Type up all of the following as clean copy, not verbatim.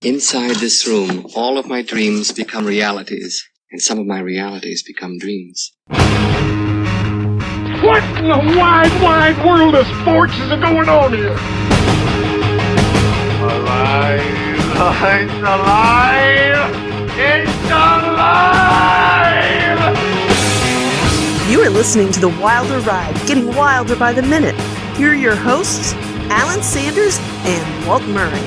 Inside this room, all of my dreams become realities, and some of my realities become dreams. What in the wide, wide world of sports is going on here? Alive! It's alive! It's alive! You are listening to The Wilder Ride, getting wilder by the minute. Here are your hosts, Alan Sanders and Walt Murray.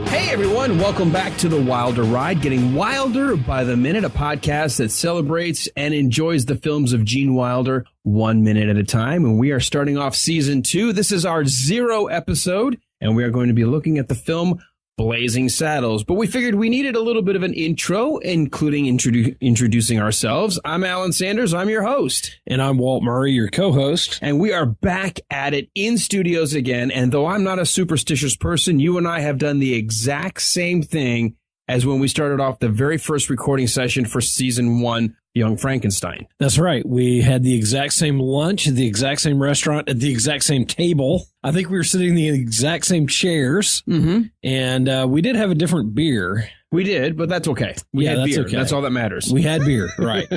Hey everyone, welcome back to The Wilder Ride, getting wilder by the minute, a podcast that celebrates and enjoys the films of Gene Wilder 1 minute at a time. And we are starting off season 2. This is our 0 episode, and we are going to be looking at the film Blazing Saddles. But we figured we needed a little bit of an intro, including introducing ourselves. I'm Alan Sanders. I'm your host. And I'm Walt Murray, your co-host. And we are back at it in studios again. And though I'm not a superstitious person, you and I have done the exact same thing as when we started off the very first recording session for season 1, Young Frankenstein. That's right. We had the exact same lunch at the exact same restaurant at the exact same table. I think we were sitting in the exact same chairs. Mm-hmm. And we did have a different beer. We did, but that's okay. We had beer. Okay. That's all that matters. We had beer, right.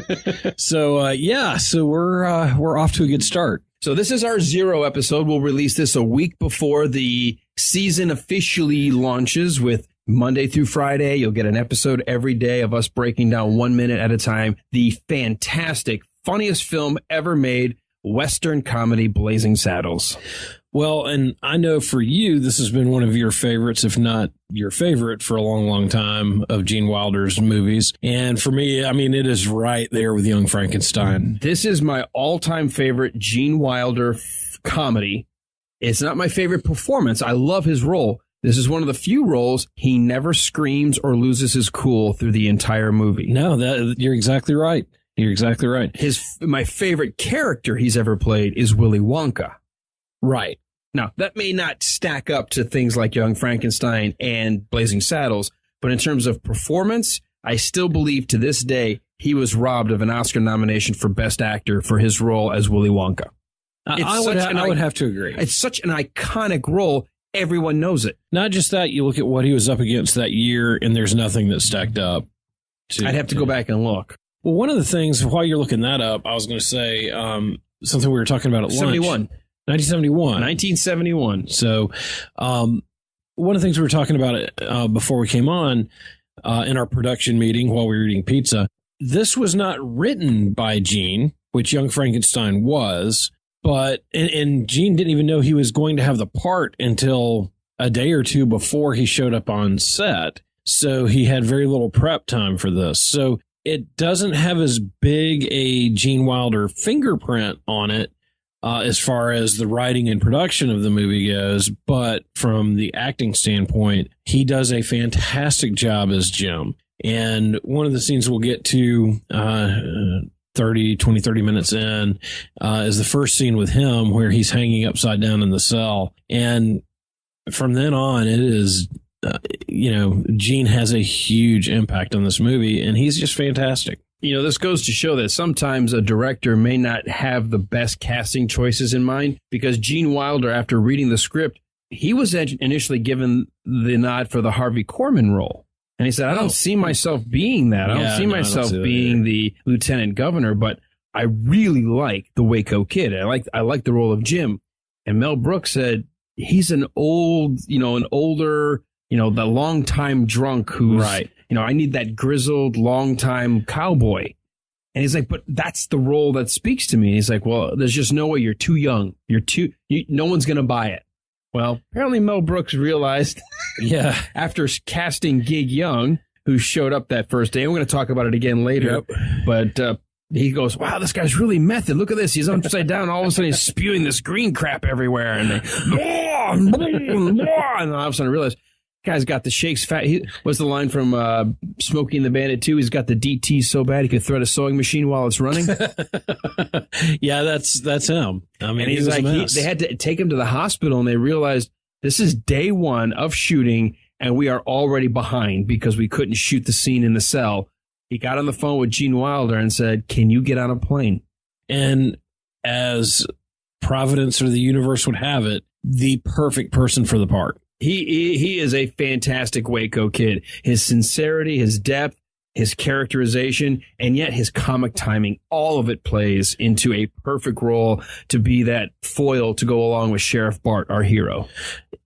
So we're off to a good start. So this is our 0 episode. We'll release this a week before the season officially launches with Monday through Friday. You'll get an episode every day of us breaking down 1 minute at a time the fantastic, funniest film ever made, Western comedy Blazing Saddles. Well, and I know for you, this has been one of your favorites, if not your favorite, for a long, long time of Gene Wilder's movies. And for me, I mean, it is right there with Young Frankenstein. This is my all-time favorite Gene Wilder comedy. It's not my favorite performance. I love his role. This is one of the few roles he never screams or loses his cool through the entire movie. No, you're exactly right. You're exactly right. My favorite character he's ever played is Willy Wonka. Right. Now, that may not stack up to things like Young Frankenstein and Blazing Saddles, but in terms of performance, I still believe to this day he was robbed of an Oscar nomination for Best Actor for his role as Willy Wonka. I would have to agree. It's such an iconic role. Everyone knows it. Not just that, you look at what he was up against that year, and there's nothing that stacked up. I'd have to go back and look. Well, one of the things, while you're looking that up, I was going to say something we were talking about at lunch. 1971. So one of the things we were talking about before we came on in our production meeting while we were eating pizza, this was not written by Gene, which Young Frankenstein was. But, and Gene didn't even know he was going to have the part until a day or two before he showed up on set. So he had very little prep time for this. So it doesn't have as big a Gene Wilder fingerprint on it as far as the writing and production of the movie goes. But from the acting standpoint, he does a fantastic job as Jim. And one of the scenes we'll get to 30 minutes in is the first scene with him where he's hanging upside down in the cell. And from then on, it is, Gene has a huge impact on this movie, and he's just fantastic. This goes to show that sometimes a director may not have the best casting choices in mind, because Gene Wilder, after reading the script, he was initially given the nod for the Harvey Korman role. And he said, I don't see myself being that. I don't see myself being the lieutenant governor, but I really like the Waco Kid. I like the role of Jim. And Mel Brooks said, he's an older, the longtime drunk who's, right. I need that grizzled, longtime cowboy. And he's like, but that's the role that speaks to me. And he's like, well, there's just no way. You're too young. No one's going to buy it. Well, apparently Mel Brooks realized, after casting Gig Young, who showed up that first day, and we're going to talk about it again later, but he goes, wow, this guy's really method. Look at this. He's upside down. All of a sudden, he's spewing this green crap everywhere. And and all of a sudden I realized, guy's got the shakes fat. What's the line from Smokey and the Bandit 2? He's got the DT so bad he could thread a sewing machine while it's running. Yeah, that's him. I mean, and he's like, they had to take him to the hospital, and they realized this is day 1 of shooting, and we are already behind because we couldn't shoot the scene in the cell. He got on the phone with Gene Wilder and said, can you get on a plane? And as Providence or the universe would have it, the perfect person for the part. He is a fantastic Waco kid. His sincerity, his depth, his characterization, and yet his comic timing, all of it plays into a perfect role to be that foil to go along with Sheriff Bart, our hero.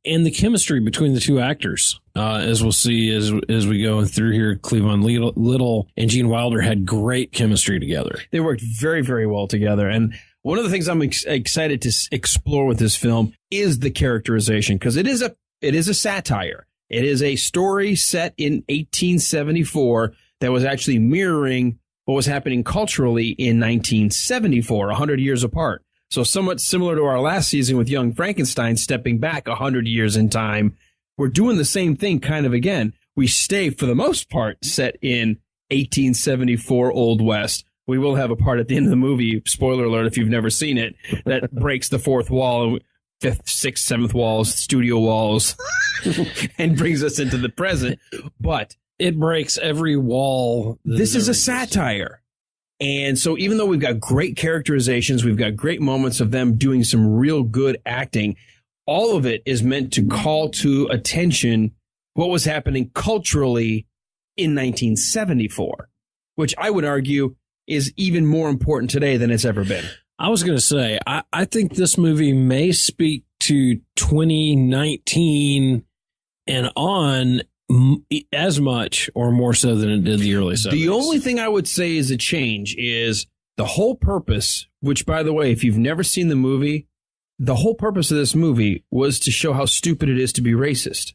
And the chemistry between the two actors, as we'll see as we go through here, Cleavon Little and Gene Wilder had great chemistry together. They worked very, very well together. And one of the things I'm excited to explore with this film is the characterization, because it is a satire. It is a story set in 1874 that was actually mirroring what was happening culturally in 1974, 100 years apart. So somewhat similar to our last season with Young Frankenstein stepping back 100 years in time, we're doing the same thing kind of again. We stay, for the most part, set in 1874 Old West. We will have a part at the end of the movie, spoiler alert if you've never seen it, that breaks the fourth wall, fifth, sixth, seventh walls, studio walls, and brings us into the present. But it breaks every wall. This is a satire. And so even though we've got great characterizations, we've got great moments of them doing some real good acting, all of it is meant to call to attention what was happening culturally in 1974, which I would argue is even more important today than it's ever been. I was going to say, I think this movie may speak to 2019 and on as much or more so than it did the early 70s. The only thing I would say is a change is the whole purpose, which, by the way, if you've never seen the movie, the whole purpose of this movie was to show how stupid it is to be racist.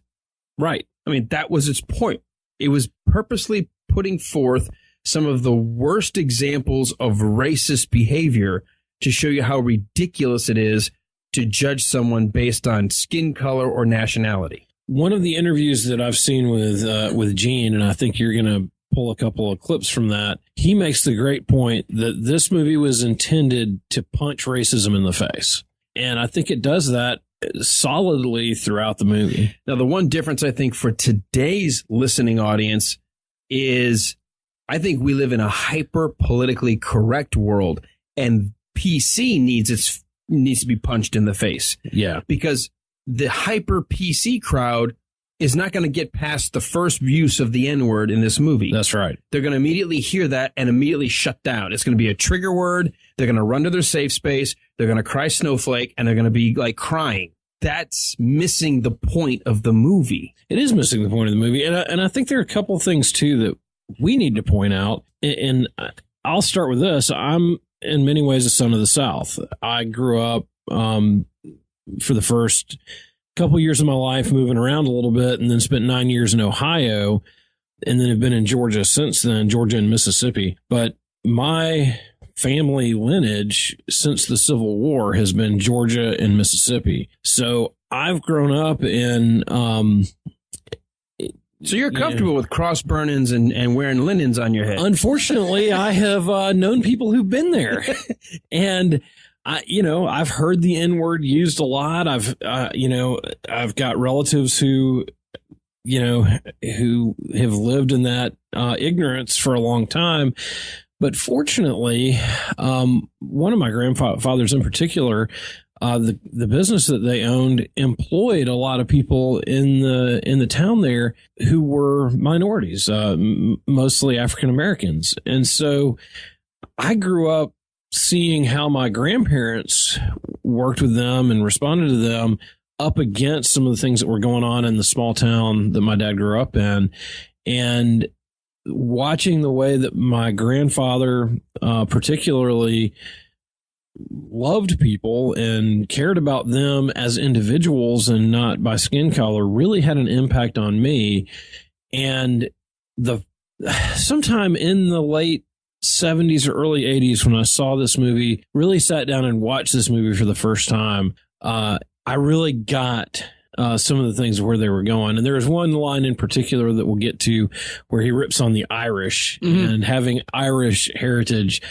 Right. I mean, that was its point. It was purposely putting forth some of the worst examples of racist behavior to show you how ridiculous it is to judge someone based on skin color or nationality. One of the interviews that I've seen with Gene, and I think you're going to pull a couple of clips from that, he makes the great point that this movie was intended to punch racism in the face. And I think it does that solidly throughout the movie. Now, the one difference I think for today's listening audience is I think we live in a hyper politically correct world, and PC needs to be punched in the face. Yeah. Because the hyper PC crowd is not going to get past the first use of the N-word in this movie. That's right. They're going to immediately hear that and immediately shut down. It's going to be a trigger word. They're going to run to their safe space. They're going to cry snowflake, and they're going to be like crying. That's missing the point of the movie. It is missing the point of the movie. And I think there are a couple things, too, that we need to point out. And I'll start with this. I'm, in many ways, a son of the South. I grew up for the first couple years of my life moving around a little bit, and then spent 9 years in Ohio, and then have been in Georgia since then, Georgia and Mississippi. But my family lineage since the Civil War has been Georgia and Mississippi. So I've grown up in... So you're comfortable with cross burnings and wearing linens on your head? Unfortunately, I have known people who've been there, and I've heard the N-word used a lot. I've got relatives who have lived in that ignorance for a long time. But fortunately, one of my grandfathers in particular, the business that they owned employed a lot of people in the town there who were minorities, mostly African Americans. And so I grew up seeing how my grandparents worked with them and responded to them up against some of the things that were going on in the small town that my dad grew up in, and watching the way that my grandfather particularly loved people and cared about them as individuals and not by skin color really had an impact on me. And sometime in the late 70s or early 80s, when I saw this movie, really sat down and watched this movie for the first time, I really got some of the things where they were going. And there was one line in particular that we'll get to where he rips on the Irish and having Irish heritage.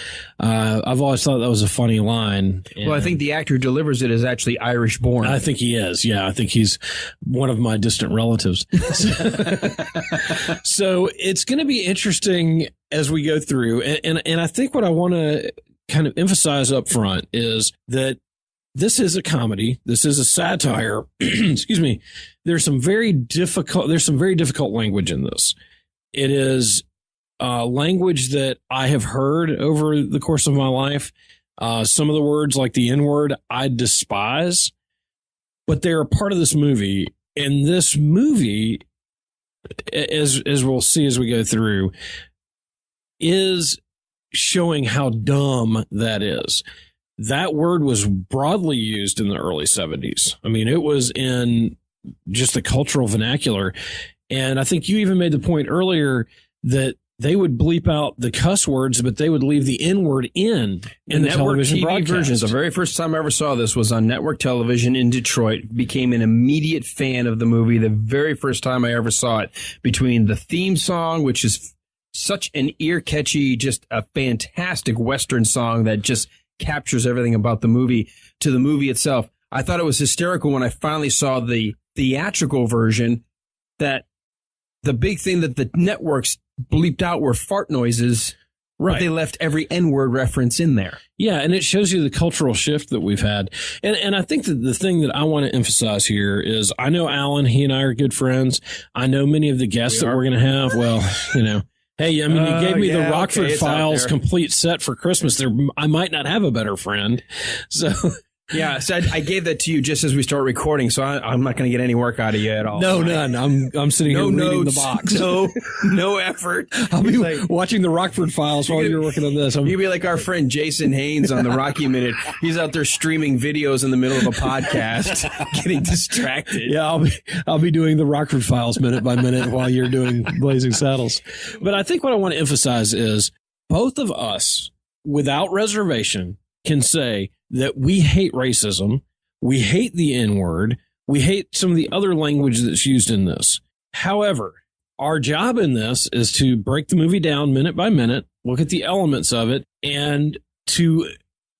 I've always thought that was a funny line. Well, I think the actor who delivers it is actually Irish born. I think he is. Yeah, I think he's one of my distant relatives. So it's going to be interesting as we go through. And I think what I want to kind of emphasize up front is that this is a comedy. This is a satire. Excuse me. There's some very difficult language in this. It is language that I have heard over the course of my life. Some of the words, like the N-word, I despise, but they're a part of this movie. And this movie, as we'll see as we go through, is showing how dumb that is. That word was broadly used in the early 70s. I mean, it was in just the cultural vernacular. And I think you even made the point earlier that they would bleep out the cuss words, but they would leave the N-word in the television broadcast. Versions. The very first time I ever saw this was on network television in Detroit. Became an immediate fan of the movie the very first time I ever saw it. Between the theme song, which is such an ear-catchy, just a fantastic Western song that just captures everything about the movie, to the movie itself. I thought it was hysterical when I finally saw the theatrical version, that the big thing that the networks bleeped out were fart noises, right? But they left every N-word reference in there. Yeah, and it shows you the cultural shift that we've had. And I think that the thing that I want to emphasize here is, I know Alan, he and I are good friends. I know many of the guests that we're going to have. Well, hey, I mean, you gave me the Rockford Files complete set for Christmas. I might not have a better friend. So yeah, so I gave that to you just as we start recording, so I'm not going to get any work out of you at all. No, none. I'm sitting here reading the box. No effort. I'll be watching the Rockford Files while you're working on this. You'll be like our friend Jason Haynes on the Rocky Minute. He's out there streaming videos in the middle of a podcast, getting distracted. Yeah, I'll be doing the Rockford Files minute by minute while you're doing Blazing Saddles. But I think what I want to emphasize is both of us, without reservation, can say that we hate racism, we hate the N-word, we hate some of the other language that's used in this. However, our job in this is to break the movie down minute by minute, look at the elements of it, and to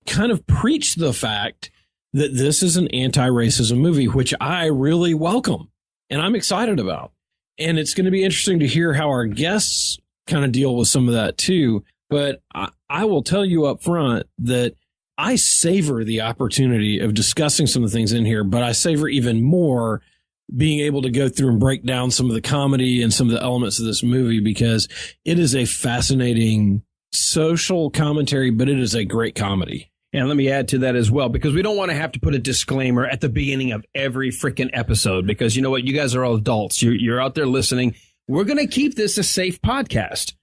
kind of preach the fact that this is an anti-racism movie, which I really welcome and I'm excited about. And it's going to be interesting to hear how our guests kind of deal with some of that too. But I will tell you up front that I savor the opportunity of discussing some of the things in here, but I savor even more being able to go through and break down some of the comedy and some of the elements of this movie, because it is a fascinating social commentary, but it is a great comedy. And let me add to that as well, because we don't want to have to put a disclaimer at the beginning of every freaking episode, because you know what? You guys are all adults. You're out there listening. We're going to keep this a safe podcast.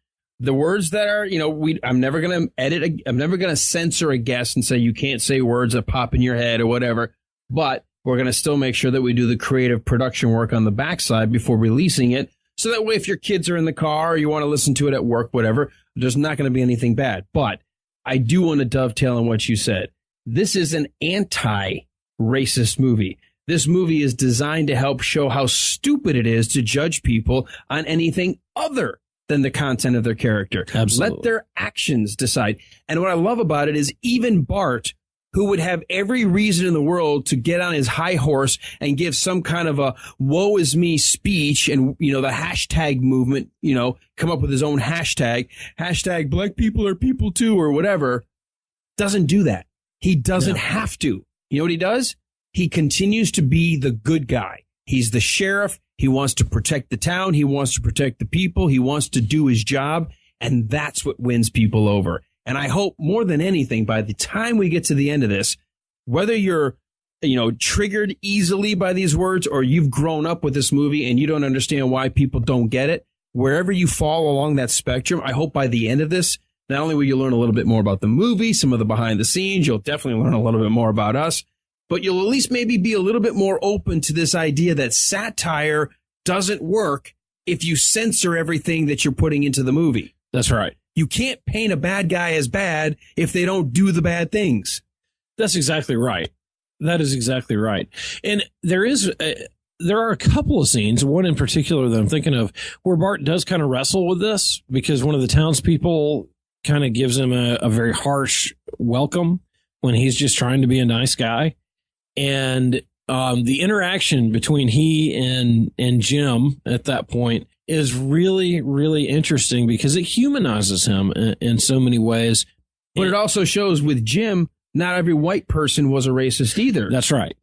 The words that are, I'm never going to edit. I'm never going to censor a guest and say you can't say words that pop in your head or whatever. But we're going to still make sure that we do the creative production work on the backside before releasing it. So that way, if your kids are in the car or you want to listen to it at work, whatever, there's not going to be anything bad. But I do want to dovetail on what you said. This is an anti-racist movie. This movie is designed to help show how stupid it is to judge people on anything other than the content of their character. Absolutely. Let their actions decide. And what I love about it is even Bart, who would have every reason in the world to get on his high horse and give some kind of a woe is me speech and, the hashtag movement, come up with his own hashtag black people are people too, or whatever, doesn't do that. He doesn't have to. You know what he does? He continues to be the good guy. He's the sheriff. He wants to protect the town. He wants to protect the people. He wants to do his job. And that's what wins people over. And I hope more than anything, by the time we get to the end of this, whether you're, triggered easily by these words or you've grown up with this movie and you don't understand why people don't get it, wherever you fall along that spectrum, I hope by the end of this, not only will you learn a little bit more about the movie, some of the behind the scenes, you'll definitely learn a little bit more about us, but you'll at least maybe be a little bit more open to this idea that satire doesn't work if you censor everything that you're putting into the movie. That's right. You can't paint a bad guy as bad if they don't do the bad things. That's exactly right. That is exactly right. And there are a couple of scenes, one in particular that I'm thinking of, where Bart does kind of wrestle with this because one of the townspeople kind of gives him a very harsh welcome when he's just trying to be a nice guy. And the interaction between he and Jim at that point is really, really interesting because it humanizes him in so many ways. But it also shows with Jim not every white person was a racist either. That's right.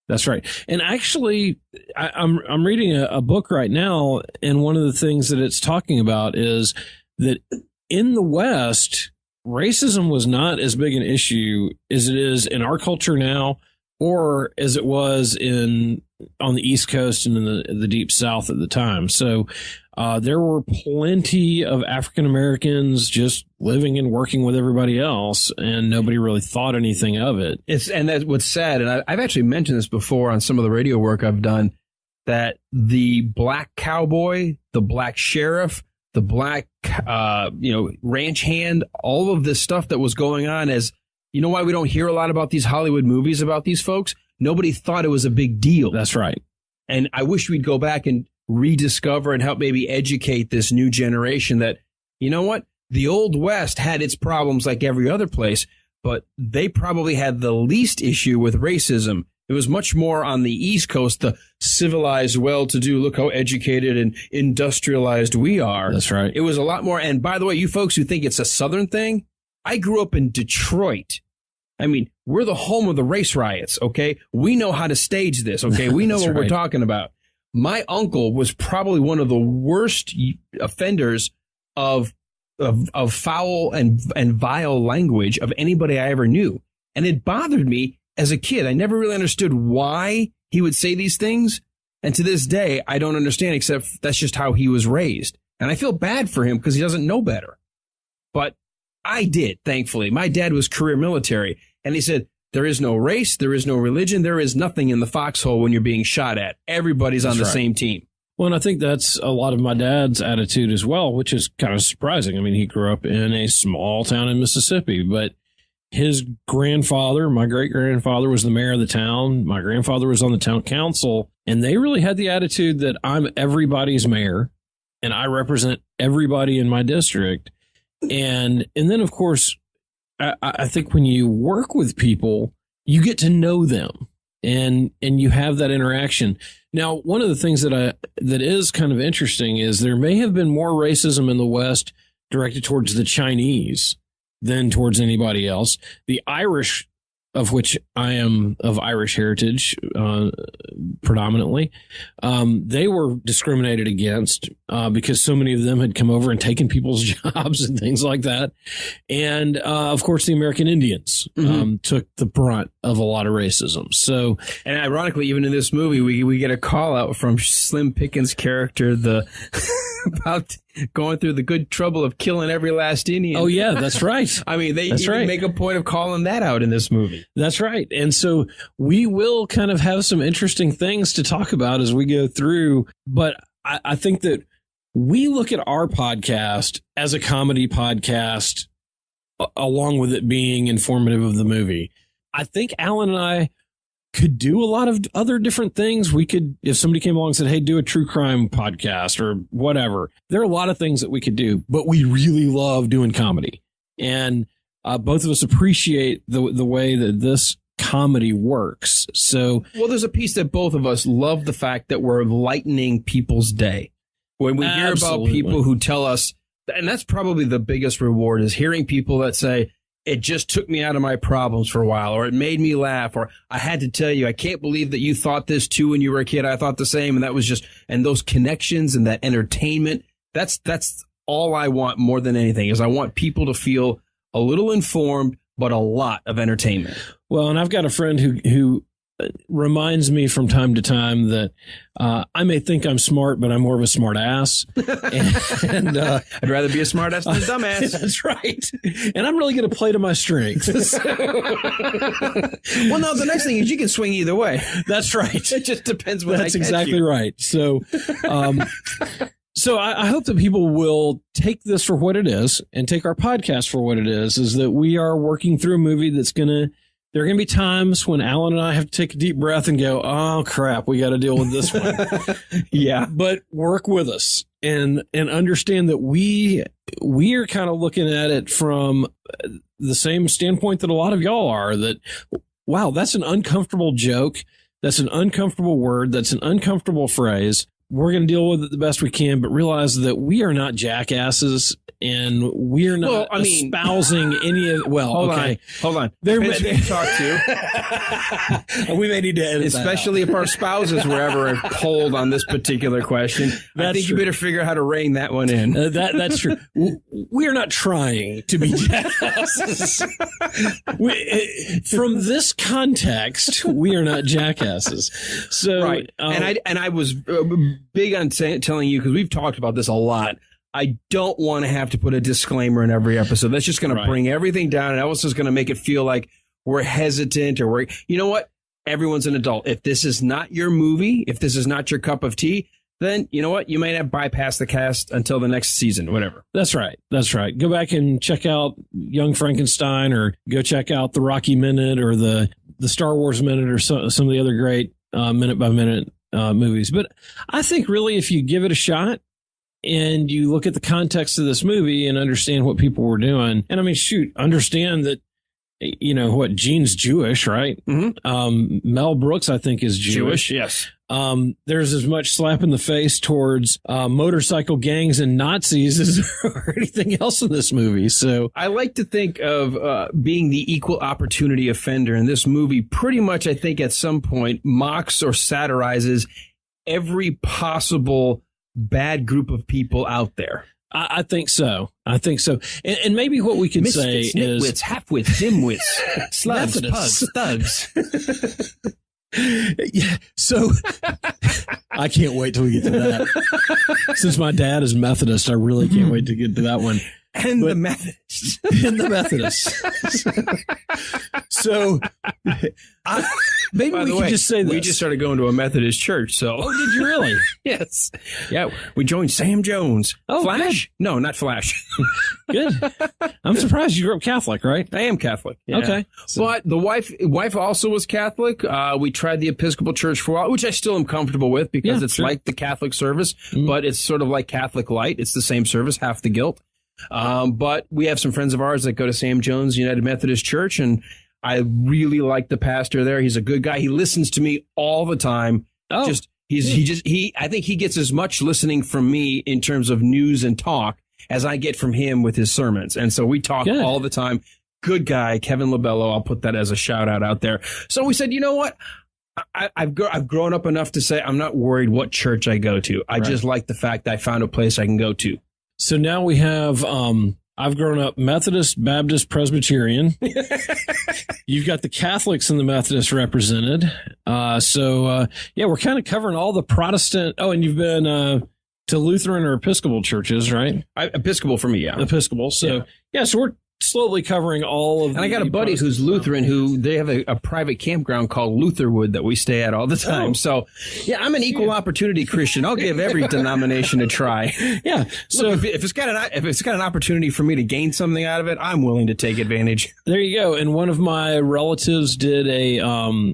That's right. And actually, I'm reading a book right now, and one of the things that it's talking about is that in the West, racism was not as big an issue as it is in our culture now, or as it was on the East Coast and in the Deep South at the time. So there were plenty of African Americans just living and working with everybody else, and nobody really thought anything of it. And that's what's sad. And I've actually mentioned this before on some of the radio work I've done, that the black cowboy, the black sheriff, the black, ranch hand, all of this stuff that was going on, as you know why we don't hear a lot about these Hollywood movies about these folks? Nobody thought it was a big deal. That's right. And I wish we'd go back and rediscover and help maybe educate this new generation that, you know what? The Old West had its problems like every other place, but they probably had the least issue with racism. It was much more on the East Coast, the civilized, well-to-do, look how educated and industrialized we are. That's right. It was a lot more. And by the way, you folks who think it's a Southern thing, I grew up in Detroit. I mean, we're the home of the race riots, okay? We know how to stage this, okay? We know what we're talking about. My uncle was probably one of the worst offenders of foul and vile language of anybody I ever knew. And it bothered me as a kid. I never really understood why he would say these things. And to this day, I don't understand, except that's just how he was raised. And I feel bad for him because he doesn't know better. But I did, thankfully. My dad was career military, and he said, there is no race, there is no religion, there is nothing in the foxhole when you're being shot at. Everybody's on the same team. Well, and I think that's a lot of my dad's attitude as well, which is kind of surprising. I mean, he grew up in a small town in Mississippi, but his grandfather, my great-grandfather, was the mayor of the town. My grandfather was on the town council, and they really had the attitude that I'm everybody's mayor, and I represent everybody in my district. And then, of course, I think when you work with people, you get to know them and you have that interaction. Now, one of the things that is kind of interesting is there may have been more racism in the West directed towards the Chinese than towards anybody else. The Irish, of which I am of Irish heritage predominantly, they were discriminated against because so many of them had come over and taken people's jobs and things like that. And, of course, the American Indians took the brunt of a lot of racism. So, and ironically, even in this movie, we get a call out from Slim Pickens' character, about going through the good trouble of killing every last Indian. Oh, yeah, that's right. I mean, they even make a point of calling that out in this movie. That's right. And so we will kind of have some interesting things to talk about as we go through. But I think that we look at our podcast as a comedy podcast, along with it being informative of the movie. I think Alan and I could do a lot of other different things. We could, if somebody came along and said, hey, do a true crime podcast or whatever, there are a lot of things that we could do, but we really love doing comedy. And both of us appreciate the way that this comedy works. So, well, there's a piece that both of us love, the fact that we're lightening people's day. When we hear about people who tell us, and that's probably the biggest reward, is hearing people that say, it just took me out of my problems for a while, or it made me laugh, or I had to tell you, I can't believe that you thought this too when you were a kid. I thought the same. And that was just, and those connections and that entertainment, that's all I want more than anything, is I want people to feel a little informed, but a lot of entertainment. Well, and I've got a friend who reminds me from time to time that I may think I'm smart, but I'm more of a smart ass. And I'd rather be a smart ass than a dumbass. That's right. And I'm really going to play to my strengths. Well, no, the nice thing is you can swing either way. That's right. It just depends when That's exactly right. So, so I hope that people will take this for what it is and take our podcast for what it is that we are working through a movie that's there are going to be times when Alan and I have to take a deep breath and go, oh, crap, we got to deal with this one. Yeah. But work with us and understand that we are kind of looking at it from the same standpoint that a lot of y'all are, that, wow, that's an uncomfortable joke. That's an uncomfortable word. That's an uncomfortable phrase. we're going to deal with it the best we can, but realize that we are not jackasses and we're not espousing any of. Well, hold on. There Depends who you talk to. We may need to edit especially if our spouses were ever polled on this particular question. I think you better figure out how to rein that one in. That's true. We are not trying to be jackasses. From this context, we are not jackasses. So, right. And I was big on telling you, because we've talked about this a lot. I don't want to have to put a disclaimer in every episode. That's just going to bring everything down, and also is going to make it feel like we're hesitant, or you know what? Everyone's an adult. If this is not your movie, if this is not your cup of tea, then you know what? You might have bypassed the cast until the next season, whatever. That's right. Go back and check out Young Frankenstein, or go check out the Rocky Minute, or the Star Wars Minute, or some of the other great minute by minute movies. But I think really, if you give it a shot and you look at the context of this movie and understand what people were doing, and I mean, understand that, you know what, Gene's Jewish, right? Mm-hmm. Mel Brooks, I think, is Jewish. Yes. There's as much slap in the face towards motorcycle gangs and Nazis as there anything else in this movie. So I like to think of being the equal opportunity offender, and this movie pretty much, I think, at some point mocks or satirizes every possible bad group of people out there. I think so. And maybe what we could say is nitwits, halfwits, dimwits, slugs, pugs, thugs. Yeah. So I can't wait till we get to that. Since my dad is Methodist, I really can't wait to get to that one. The Methodists. And the Methodists. So maybe we could just say this. We just started going to a Methodist church. So, oh, did you really? Yes. Yeah, we joined Sam Jones. Oh, Flash? Good. No, not Flash. Good. I'm surprised you grew up Catholic, right? I am Catholic. Yeah. Okay. So. But the wife also was Catholic. We tried the Episcopal Church for a while, which I still am comfortable with, because it's like the Catholic service, but it's sort of like Catholic Light. It's the same service, half the guilt. But we have some friends of ours that go to Sam Jones United Methodist Church, and I really like the pastor there. He's a good guy. He listens to me all the time. Oh, I think he gets as much listening from me in terms of news and talk as I get from him with his sermons. And so we talk all the time. Good guy, Kevin LaBelle. I'll put that as a shout out there. So we said, you know what? I've grown up enough to say I'm not worried what church I go to. I just like the fact that I found a place I can go to. So now we have, I've grown up Methodist, Baptist, Presbyterian. You've got the Catholics and the Methodists represented. So we're kind of covering all the Protestant. Oh, and you've been to Lutheran or Episcopal churches, right? Episcopal for me, yeah. Episcopal. So, so we're slowly covering all of. And I got a buddy who's Lutheran, who they have a private campground called Lutherwood that we stay at all the time. So, I'm an equal opportunity Christian. I'll give every denomination a try. Yeah. So look, if it's got an opportunity for me to gain something out of it, I'm willing to take advantage. There you go. And one of my relatives did a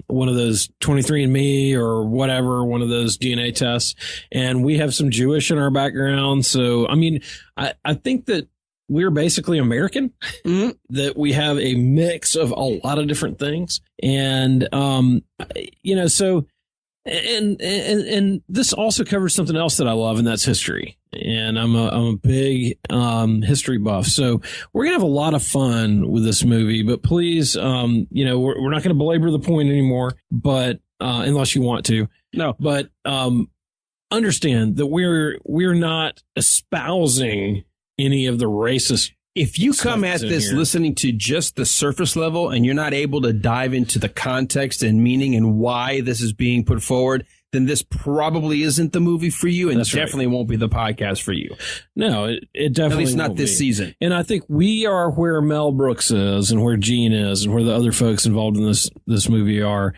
one of those 23andMe or whatever, one of those DNA tests, and we have some Jewish in our background. So, I mean, I think that we're basically American, that we have a mix of a lot of different things. And, so, and this also covers something else that I love, and that's history. And I'm a big, history buff. So we're going to have a lot of fun with this movie, but please, we're not going to belabor the point anymore, but, unless you want to. No, but, understand that we're not espousing any of the racist. If you come at this listening to just the surface level and you're not able to dive into the context and meaning and why this is being put forward, then this probably isn't the movie for you, and definitely won't be the podcast for you. No, it definitely at least not this season. And I think we are where Mel Brooks is, and where Gene is, and where the other folks involved in this movie are.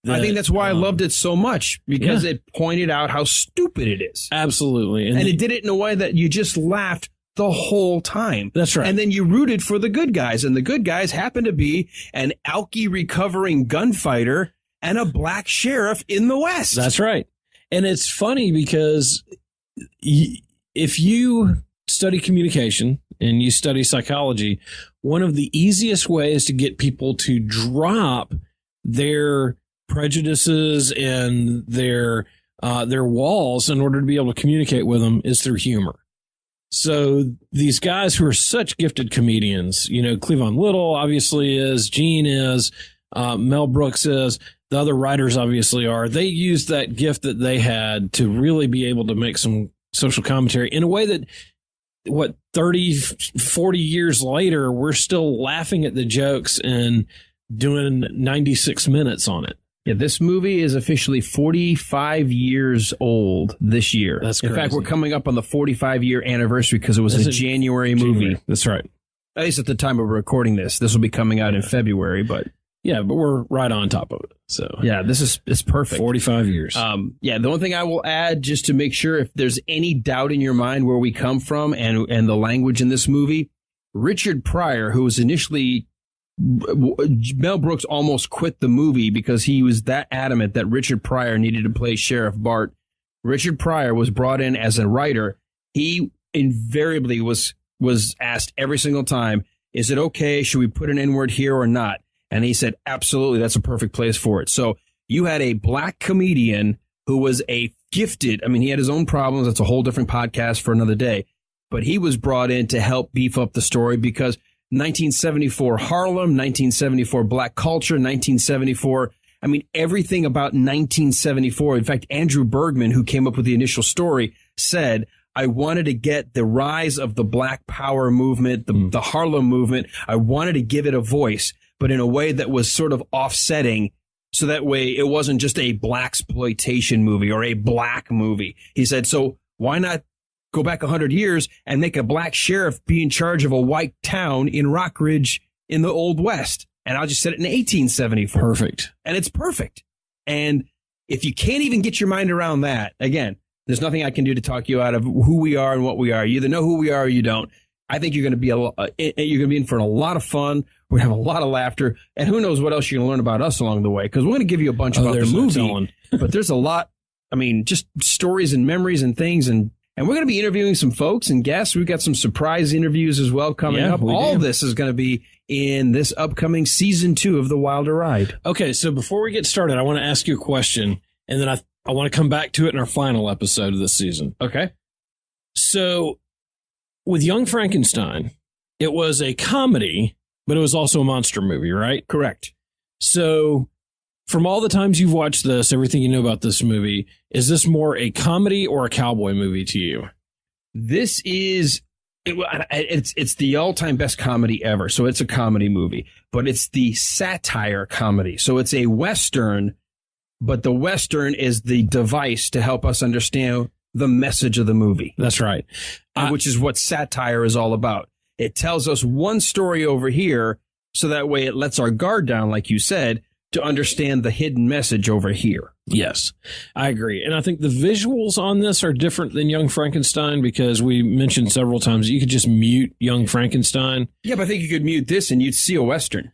I think that's why I loved it so much, because it pointed out how stupid it is. Absolutely. And it did it in a way that you just laughed the whole time. That's right. And then you rooted for the good guys, and the good guys happen to be an alky recovering gunfighter and a black sheriff in the West. That's right. And it's funny because if you study communication and you study psychology, one of the easiest ways to get people to drop their prejudices and their their walls in order to be able to communicate with them is through humor. So these guys who are such gifted comedians, Cleavon Little obviously is, Gene is, Mel Brooks is, the other writers obviously are. They used that gift that they had to really be able to make some social commentary in a way that, 30, 40 years later, we're still laughing at the jokes and doing 96 minutes on it. Yeah, this movie is officially 45 years old this year. That's crazy. In fact, we're coming up on the 45-year anniversary because it was a January movie. That's right. At least at the time of recording this. This will be coming out in February, but... Yeah, but we're right on top of it. So yeah, it's perfect. 45 years. Yeah, the one thing I will add, just to make sure if there's any doubt in your mind where we come from and the language in this movie, Richard Pryor, who was initially... Mel Brooks almost quit the movie because he was that adamant that Richard Pryor needed to play Sheriff Bart. Richard Pryor was brought in as a writer. He invariably was asked every single time, is it okay? Should we put an N-word here or not? And he said, absolutely, that's a perfect place for it. So you had a black comedian who was a gifted, he had his own problems. That's a whole different podcast for another day. But he was brought in to help beef up the story because 1974 Harlem, 1974 black culture, 1974, everything about 1974. In fact, Andrew Bergman, who came up with the initial story, said, I wanted to get the rise of the Black Power movement, the Harlem movement. I wanted to give it a voice, but in a way that was sort of offsetting. So that way it wasn't just a blaxploitation movie or a black movie. He said, so why not go back 100 years and make a black sheriff be in charge of a white town in Rockridge in the Old West? And I'll just set it in 1874. Perfect. And it's perfect. And if you can't even get your mind around that, again, there's nothing I can do to talk you out of who we are and what we are. You either know who we are or you don't. I think you're going to be in for a lot of fun. We have a lot of laughter, and who knows what else you're going to learn about us along the way, because we're going to give you a bunch about the movie. But there's a lot. Just stories and memories and things, and we're going to be interviewing some folks and guests. We've got some surprise interviews as well coming up. All this is going to be in this upcoming season 2 of The Wilder Ride. Okay, so before we get started, I want to ask you a question, and then I want to come back to it in our final episode of this season. Okay. So with Young Frankenstein, it was a comedy, but it was also a monster movie, right? Correct. So from all the times you've watched this, everything you know about this movie, is this more a comedy or a cowboy movie to you? This is, it's the all-time best comedy ever. So it's a comedy movie, but it's the satire comedy. So it's a Western, but the Western is the device to help us understand the message of the movie. That's right. Which is what satire is all about. It tells us one story over here, so that way it lets our guard down, like you said, to understand the hidden message over here. Yes, I agree. And I think the visuals on this are different than Young Frankenstein because we mentioned several times that you could just mute Young Frankenstein. Yeah, but I think you could mute this and you'd see a Western.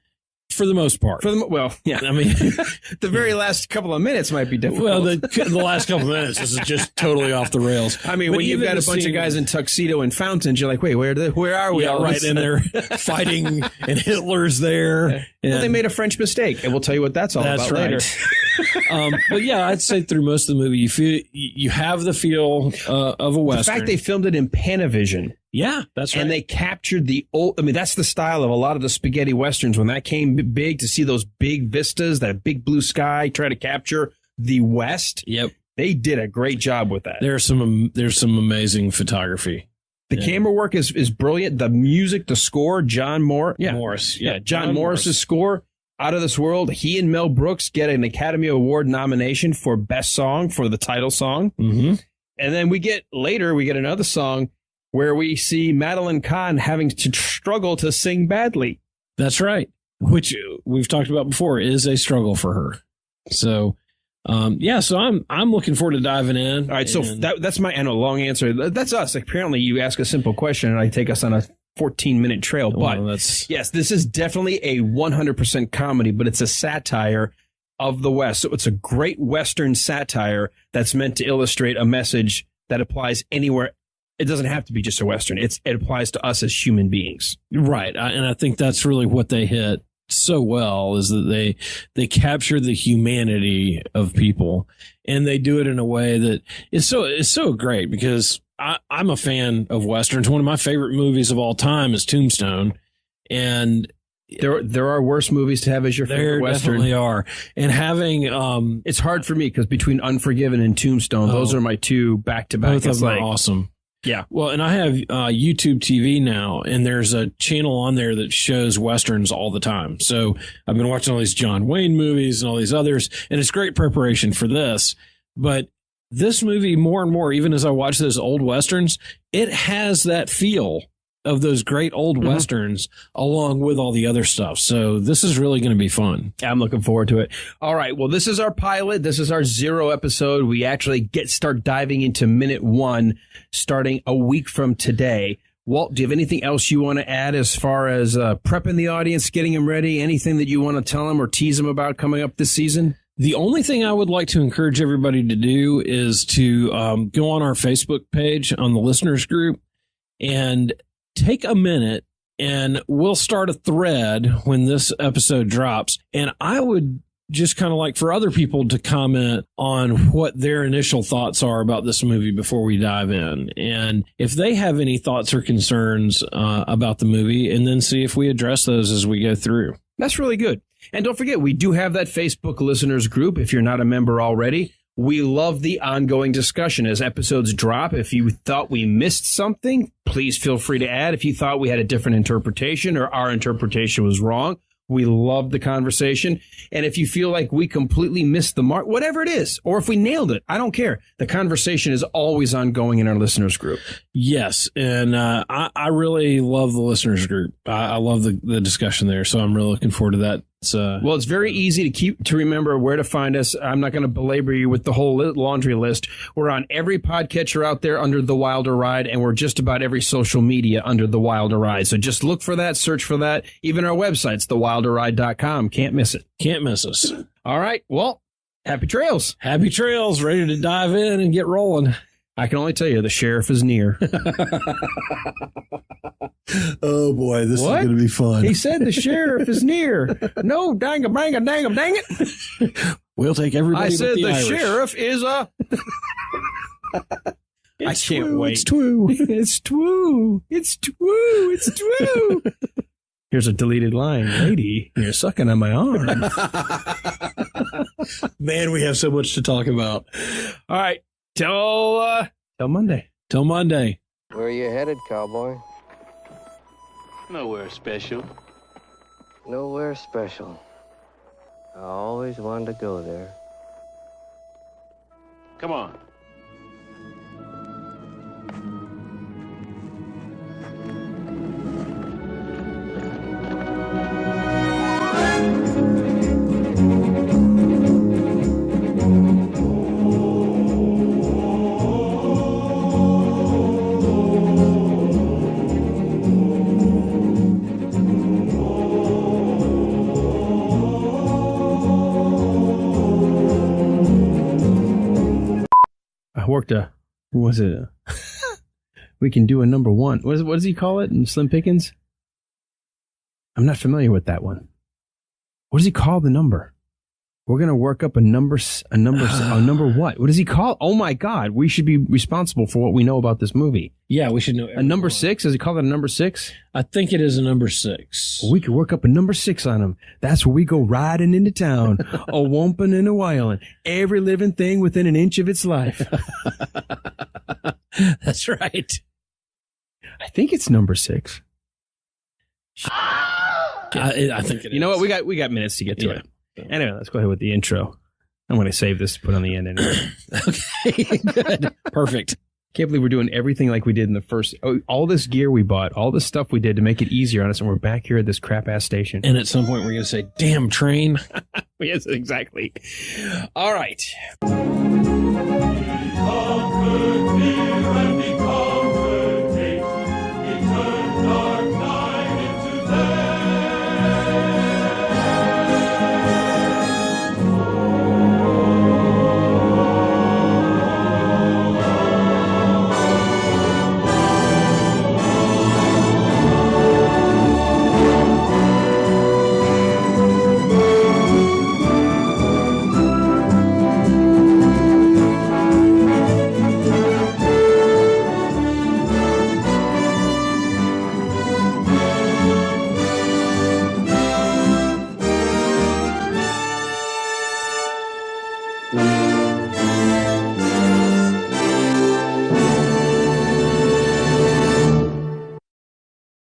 For the most part. Yeah. The very last couple of minutes might be difficult. Well, the last couple of minutes, this is just totally off the rails. When you've got a bunch of guys in tuxedo and fountains, you're like, wait, where are we? Yeah, right. And they're fighting, and Hitler's there. Well, they made a French mistake, and we'll tell you what that's all about later. But yeah, I'd say through most of the movie, you have the feel of a Western. In fact, they filmed it in Panavision. Yeah, that's right. And they captured the old, that's the style of a lot of the spaghetti Westerns. When that came big, to see those big vistas, that big blue sky, try to capture the West. Yep. They did a great job with that. There's some amazing photography. The camera work is brilliant. The music, the score, Morris. Yeah, John Morris's score, out of this world. He and Mel Brooks get an Academy Award nomination for Best Song for the title song. Mm-hmm. And then we get another song where we see Madeline Kahn having to struggle to sing badly. That's right. Which we've talked about before is a struggle for her. So, so I'm looking forward to diving in. All right. So that's my long answer. That's us. Apparently you ask a simple question and I take us on a 14-minute trail. But yes, this is definitely a 100% comedy, but it's a satire of the West. So it's a great Western satire that's meant to illustrate a message that applies anywhere. It doesn't have to be just a Western. It applies to us as human beings. Right. And I think that's really what they hit so well is that they capture the humanity of people, and they do it in a way that is so great, because I'm a fan of Westerns. One of my favorite movies of all time is Tombstone, and there are worse movies to have as your favorite Western. There definitely are. And having it's hard for me because between Unforgiven and Tombstone, those are my two back to back. Both of them are awesome. Yeah. Well, and I have YouTube TV now, and there's a channel on there that shows Westerns all the time. So I've been watching all these John Wayne movies and all these others, and it's great preparation for this. But this movie, more and more, even as I watch those old Westerns, it has that feel of those great old Westerns along with all the other stuff. So this is really going to be fun. I'm looking forward to it. All right. Well, this is our pilot. This is our 0 episode. We actually start diving into minute 1 starting a week from today. Walt, do you have anything else you want to add as far as prepping the audience, getting them ready? Anything that you want to tell them or tease them about coming up this season? The only thing I would like to encourage everybody to do is to go on our Facebook page on the listeners group and take a minute, and we'll start a thread when this episode drops. And I would just kind of like for other people to comment on what their initial thoughts are about this movie before we dive in. And if they have any thoughts or concerns about the movie, and then see if we address those as we go through. That's really good. And don't forget, we do have that Facebook listeners group if you're not a member already. We love the ongoing discussion as episodes drop. If you thought we missed something, please feel free to add. If you thought we had a different interpretation or our interpretation was wrong, we love the conversation. And if you feel like we completely missed the mark, whatever it is, or if we nailed it, I don't care. The conversation is always ongoing in our listeners group. Yes. And I really love the listeners group. I love the discussion there. So I'm really looking forward to that. Well, it's very easy to remember where to find us. I'm not going to belabor you with the whole laundry list. We're on every podcatcher out there under The Wilder Ride, and we're just about every social media under The Wilder Ride. So just look for that, search for that. Even our website's thewilderride.com. Can't miss it. Can't miss us. All right. Well, happy trails. Happy trails. Ready to dive in and get rolling. I can only tell you the sheriff is near. Oh, boy, this is going to be fun. He said the sheriff is near. No, dang dang it. We'll take everybody. I said the Irish. sheriff is a... I can't wait. It's twoo. It's twoo. It's twoo. It's twoo. Here's a deleted line. Lady, you're sucking on my arm. Man, we have so much to talk about. All right. Till Monday. Till Monday. Where are you headed, cowboy? Nowhere special. Nowhere special. I always wanted to go there. Come on. We can do a number 1. What does he call it in Slim Pickens? I'm not familiar with that one. What does he call the number? We're going to work up a number what? What does he call? Oh my God. We should be responsible for what we know about this movie. Yeah, we should know. A number 6? Does he call it a number 6? I think it is a number 6. Well, we could work up a number 6 on him. That's where we go riding into town, a whomping and a whiling, every living thing within an inch of its life. That's right. I think it's number 6. I think it is. You know what? We got minutes to get to it. Anyway, let's go ahead with the intro. I'm going to save this to put on the end anyway. Okay, good. Perfect. Can't believe we're doing everything like we did in the first. All this gear we bought, all this stuff we did to make it easier on us, and we're back here at this crap ass station. And at some point, we're going to say, "Damn train." Yes, exactly. All right. Conquered me.